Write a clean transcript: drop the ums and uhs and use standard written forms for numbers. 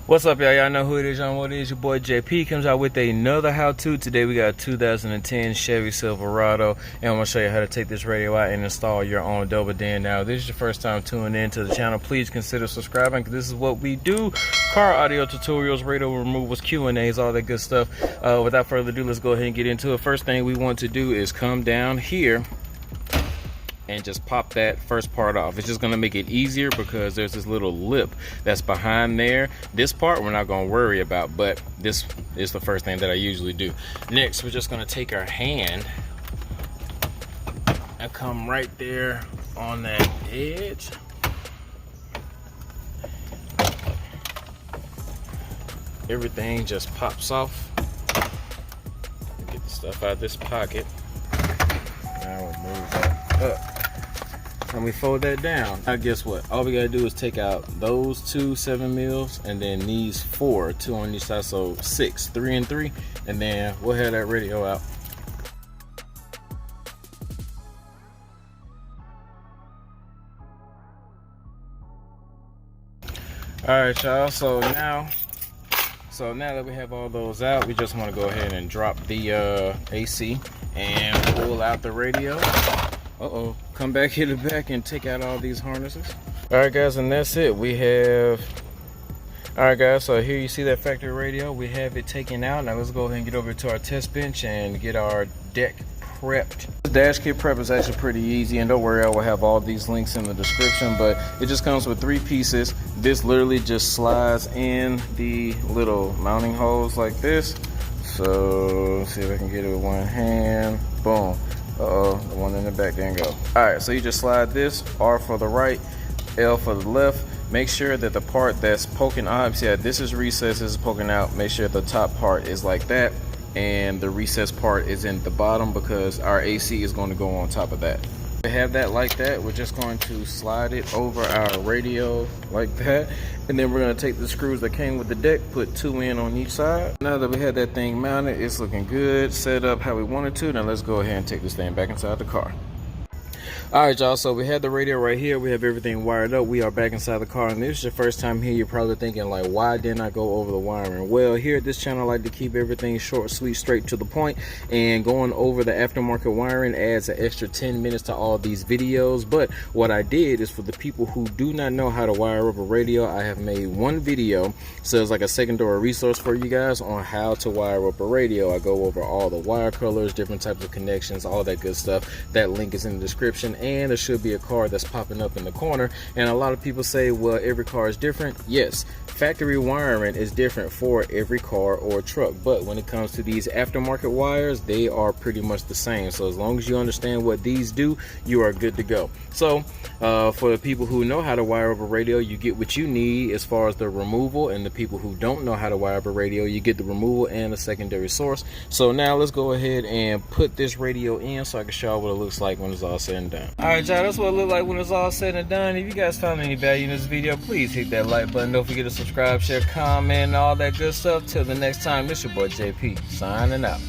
What's up, y'all? Y'all know who it is, y'all know what it is. Your boy JP comes out with another how-to. Today we got a 2010 Chevy Silverado, and I'm going to show you how to take this radio out and install your own double din. Now, if this is your first time tuning in to the channel, please consider subscribing, because this is what we do. Car audio tutorials, radio removals, Q&As, all that good stuff. Without further ado, let's go ahead and get into it. First thing we want to do is come down here and just pop that first part off. It's just gonna make it easier because there's this little lip that's behind there. This part we're not gonna worry about, but this is the first thing that I usually do. Next, we're just gonna take our hand and come right there on that edge. Everything just pops off. Get the stuff out of this pocket. Now we'll move that up. And we fold that down. Now guess what? All we gotta do is take out those two 7 mils and then these 4, 2 on each side, so 6, 3 and 3, and then we'll have that radio out. All right, y'all. So now that we have all those out, we just want to go ahead and drop the AC and pull out the radio. Come back here to the back and take out all these harnesses. All right, guys, and that's it. We have, all right, guys, so here you see that factory radio. We have it taken out. Now let's go ahead and get over to our test bench and get our deck prepped. The dash kit prep is actually pretty easy, and don't worry, I will have all these links in the description, but it just comes with 3 pieces. This literally just slides in the little mounting holes like this. So let's see if I can get it with one hand. Boom. The one in the back didn't go. All right, so you just slide this, R for the right, L for the left. Make sure that the part that's poking out, see, this is recessed, this is poking out. Make sure the top part is like that, and the recessed part is in the bottom, because our AC is going to go on top of that. To have that like that, we're just going to slide it over our radio like that, and then we're going to take the screws that came with the deck, put 2 in on each side. Now that we had that thing mounted, it's looking good, set up how we wanted to. Now let's go ahead and take this thing back inside the car. All right, y'all, so we have the radio right here. We have everything wired up. We are back inside the car, and this is your first time here. You're probably thinking, like, why didn't I go over the wiring? Well, here at this channel, I like to keep everything short, sweet, straight to the point, and going over the aftermarket wiring adds an extra 10 minutes to all these videos. But what I did is, for the people who do not know how to wire up a radio, I have made one video, so it's like a secondary resource for you guys on how to wire up a radio. I go over all the wire colors, different types of connections, all that good stuff. That link is in the description. And there should be a card that's popping up in the corner. And a lot of people say, well, every car is different. Yes, factory wiring is different for every car or truck, but when it comes to these aftermarket wires, they are pretty much the same. So as long as you understand what these do, you are good to go. So for the people who know how to wire up a radio, you get what you need as far as the removal, and the people who don't know how to wire up a radio, you get the removal and a secondary source. So now let's go ahead and put this radio in so I can show you what it looks like when it's all said and done. All right, y'all, that's what it looks like when it's all said and done. If you guys found any value in this video, please hit that like button. Don't forget to subscribe, share, comment, all that good stuff. Till the next time, this your boy JP signing out.